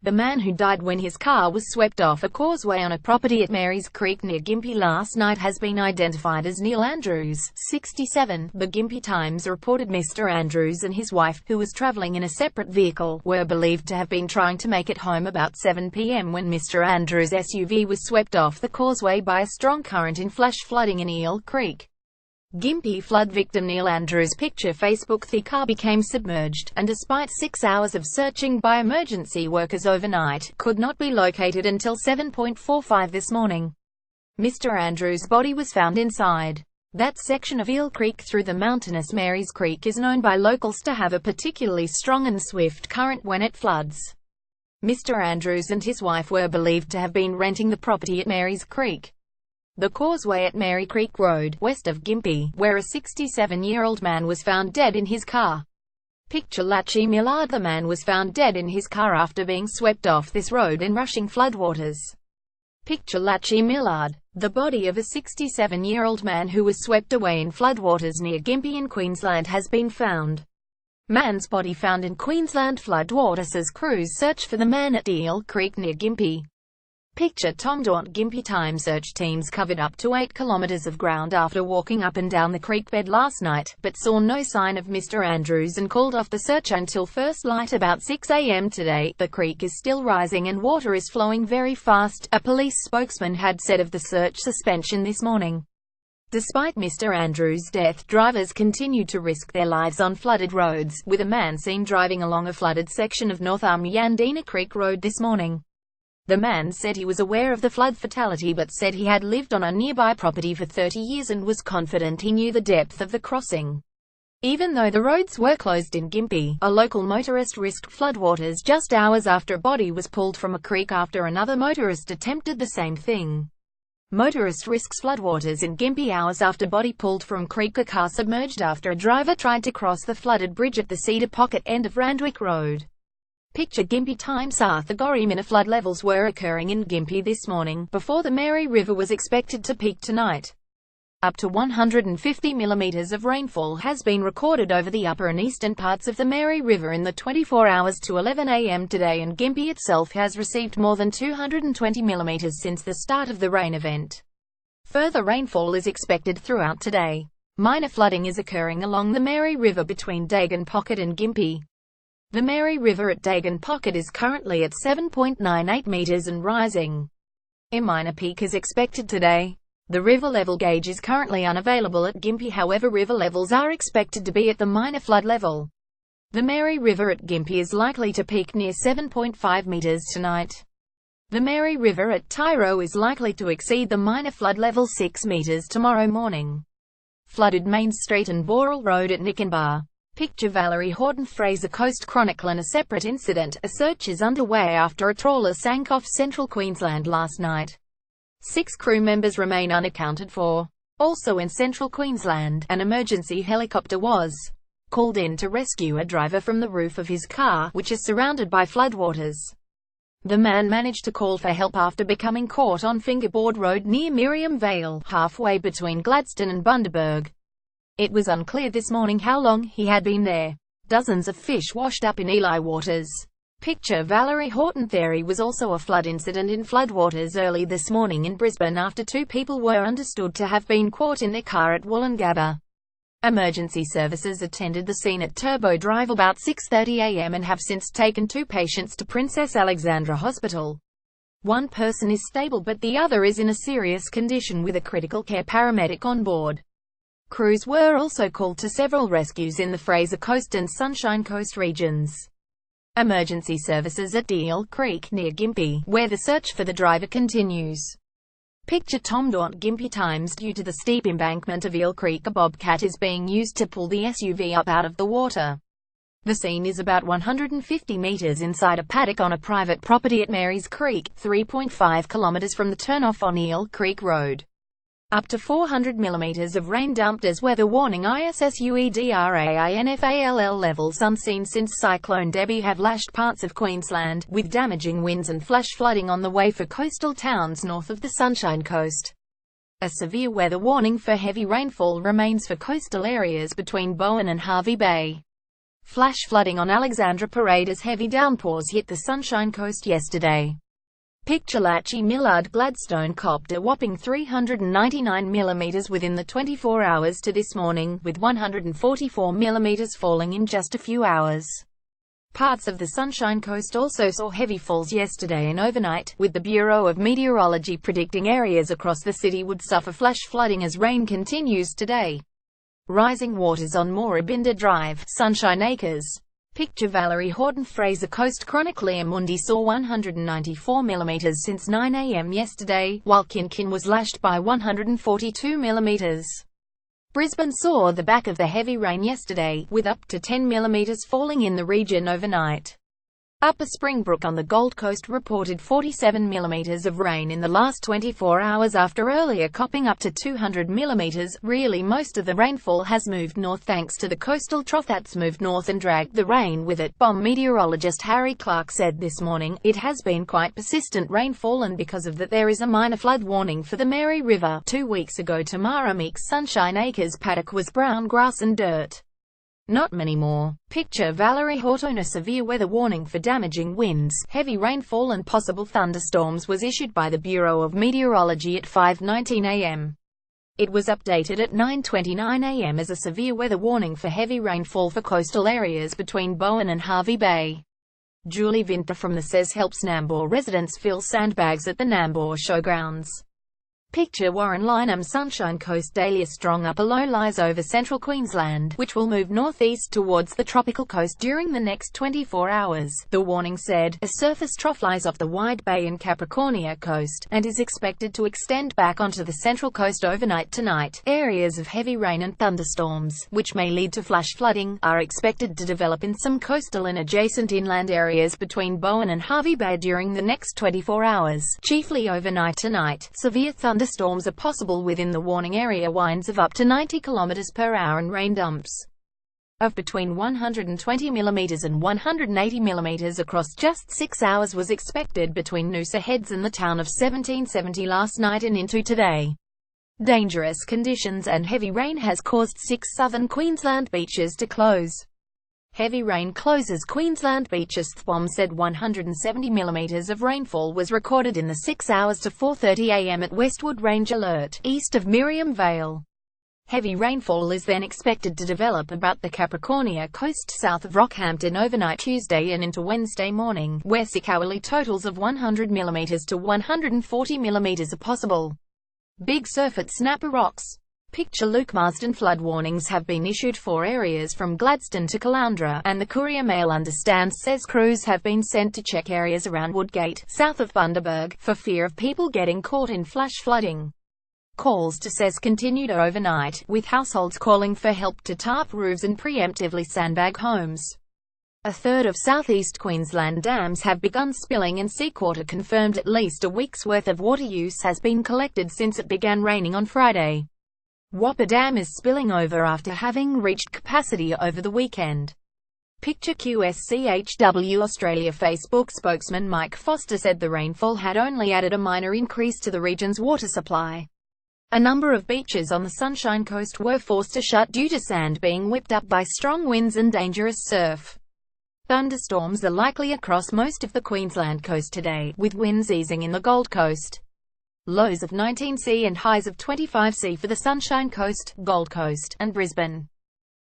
The man who died when his car was swept off a causeway on a property at Mary's Creek near Gympie last night has been identified as Neil Andrews, 67. The Gympie Times reported Mr. Andrews and his wife, who was travelling in a separate vehicle, were believed to have been trying to make it home about 7 p.m. when Mr. Andrews' SUV was swept off the causeway by a strong current in flash flooding in Eel Creek. Gympie flood victim Neil Andrews' picture Facebook. The car became submerged, and despite 6 hours of searching by emergency workers overnight, could not be located until 7:45 this morning. Mr. Andrews' body was found inside. That section of Eel Creek through the mountainous Mary's Creek is known by locals to have a particularly strong and swift current when it floods. Mr. Andrews and his wife were believed to have been renting the property at Mary's Creek. The causeway at Mary Creek Road, west of Gympie, where a 67-year-old man was found dead in his car. Picture Lachi Millard. The man was found dead in his car after being swept off this road in rushing floodwaters. Picture Lachi Millard. The body of a 67-year-old man who was swept away in floodwaters near Gympie in Queensland has been found. Man's body found in Queensland floodwaters as crews search for the man at Eel Creek near Gympie. Picture Tom Daunt. Gympie Time search teams covered up to 8 kilometers of ground after walking up and down the creek bed last night, but saw no sign of Mr. Andrews and called off the search until first light about 6 a.m. today. The creek is still rising and water is flowing very fast, a police spokesman had said of the search suspension this morning. Despite Mr. Andrews' death, drivers continue to risk their lives on flooded roads, with a man seen driving along a flooded section of North Yandina Creek Road this morning. The man said he was aware of the flood fatality but said he had lived on a nearby property for 30 years and was confident he knew the depth of the crossing. Even though the roads were closed in Gympie, a local motorist risked floodwaters just hours after a body was pulled from a creek after another motorist attempted the same thing. Motorist risks floodwaters in Gympie hours after body pulled from creek. A car submerged after a driver tried to cross the flooded bridge at the Cedar Pocket end of Randwick Road. Picture Gympie Time. South Agorima. Flood levels were occurring in Gympie this morning, before the Mary River was expected to peak tonight. Up to 150 millimeters of rainfall has been recorded over the upper and eastern parts of the Mary River in the 24 hours to 11 a.m. today, and Gympie itself has received more than 220 millimeters since the start of the rain event. Further rainfall is expected throughout today. Minor flooding is occurring along the Mary River between Dagon Pocket and Gympie. The Mary River at Dagon Pocket is currently at 7.98 meters and rising. A minor peak is expected today. The river level gauge is currently unavailable at Gympie, however river levels are expected to be at the minor flood level. The Mary River at Gympie is likely to peak near 7.5 meters tonight. The Mary River at Tyro is likely to exceed the minor flood level 6 meters tomorrow morning. Flooded Main Street and Boral Road at Nikenbar. Picture Valerie Horton. Fraser Coast Chronicle. In a separate incident, a search is underway after a trawler sank off central Queensland last night. 6 crew members remain unaccounted for. Also in central Queensland, an emergency helicopter was called in to rescue a driver from the roof of his car, which is surrounded by floodwaters. The man managed to call for help after becoming caught on Fingerboard Road near Miriam Vale, halfway between Gladstone and Bundaberg. It was unclear this morning how long he had been there. Dozens of fish washed up in Eli waters. Picture Valerie Horton. There was also a flood incident in floodwaters early this morning in Brisbane after 2 people were understood to have been caught in their car at Wollongabba. Emergency services attended the scene at Turbo Drive about 6:30 a.m. and have since taken 2 patients to Princess Alexandra Hospital. 1 person is stable but the other is in a serious condition with a critical care paramedic on board. Crews were also called to several rescues in the Fraser Coast and Sunshine Coast regions. Emergency services at Eel Creek, near Gympie, where the search for the driver continues. Picture Tom Daunt. Gympie Times. Due to the steep embankment of Eel Creek, a bobcat is being used to pull the SUV up out of the water. The scene is about 150 meters inside a paddock on a private property at Mary's Creek, 3.5 kilometers from the turnoff on Eel Creek Road. Up to 400 millimeters of rain dumped as weather warning. ISSUEDRAINFALL levels unseen since Cyclone Debbie have lashed parts of Queensland, with damaging winds and flash flooding on the way for coastal towns north of the Sunshine Coast. A severe weather warning for heavy rainfall remains for coastal areas between Bowen and Hervey Bay. Flash flooding on Alexandra Parade as heavy downpours hit the Sunshine Coast yesterday. Picture Lachie Millard Gladstone copped a whopping 399 mm within the 24 hours to this morning, with 144 mm falling in just a few hours. Parts of the Sunshine Coast also saw heavy falls yesterday and overnight, with the Bureau of Meteorology predicting areas across the city would suffer flash flooding as rain continues today. Rising waters on Morabinda Drive, Sunshine Acres. Picture Valerie Horton Fraser Coast Chronicler Mundi saw 194 mm since 9 a.m. yesterday, while Kin was lashed by 142 mm. Brisbane saw the back of the heavy rain yesterday, with up to 10 mm falling in the region overnight. Upper Springbrook on the Gold Coast reported 47 mm of rain in the last 24 hours after earlier copping up to 200 mm. Really, most of the rainfall has moved north thanks to the coastal trough that's moved north and dragged the rain with it, BOM meteorologist Harry Clark said this morning. It has been quite persistent rainfall, and because of that there is a minor flood warning for the Mary River. 2 weeks ago Tamara Meek's Sunshine Acres paddock was brown grass and dirt. Not many more. Picture Valerie Horton. A severe weather warning for damaging winds, heavy rainfall and possible thunderstorms was issued by the Bureau of Meteorology at 5:19 a.m. It was updated at 9:29 a.m. as a severe weather warning for heavy rainfall for coastal areas between Bowen and Hervey Bay. Julie Vinter from the SES helps Nambour residents fill sandbags at the Nambour Showgrounds. Picture Warren Lynham Sunshine Coast daily. A strong upper low lies over central Queensland, which will move northeast towards the tropical coast during the next 24 hours, the warning said. A surface trough lies off the Wide Bay and Capricornia coast, and is expected to extend back onto the central coast overnight tonight. Areas of heavy rain and thunderstorms, which may lead to flash flooding, are expected to develop in some coastal and adjacent inland areas between Bowen and Hervey Bay during the next 24 hours, chiefly overnight tonight. Severe thunderstorms are possible within the warning area. Winds of up to 90 km per hour and rain dumps of between 120 mm and 180 mm across just 6 hours was expected between Noosa Heads and the town of 1770 last night and into today. Dangerous conditions and heavy rain has caused 6 southern Queensland beaches to close. Heavy rain closes Queensland beaches. THWOM said 170 mm of rainfall was recorded in the 6 hours to 4:30 a.m. at Westwood Range Alert, east of Miriam Vale. Heavy rainfall is then expected to develop about the Capricornia coast south of Rockhampton overnight Tuesday and into Wednesday morning, where 6 hourly totals of 100 mm to 140 mm are possible. Big surf at Snapper Rocks. Picture Luke Marsden. Flood warnings have been issued for areas from Gladstone to Caloundra, and the Courier Mail understands says crews have been sent to check areas around Woodgate, south of Bundaberg, for fear of people getting caught in flash flooding. Calls to SES continued overnight, with households calling for help to tarp roofs and preemptively sandbag homes. A third of southeast Queensland dams have begun spilling, and Seawater confirmed at least a week's worth of water use has been collected since it began raining on Friday. Whopper Dam is spilling over after having reached capacity over the weekend. Picture QSCHW Australia. Facebook spokesman Mike Foster said the rainfall had only added a minor increase to the region's water supply. A number of beaches on the Sunshine Coast were forced to shut due to sand being whipped up by strong winds and dangerous surf. Thunderstorms are likely across most of the Queensland coast today, with winds easing in the Gold Coast. Lows of 19°C and highs of 25°C for the Sunshine Coast, Gold Coast, and Brisbane.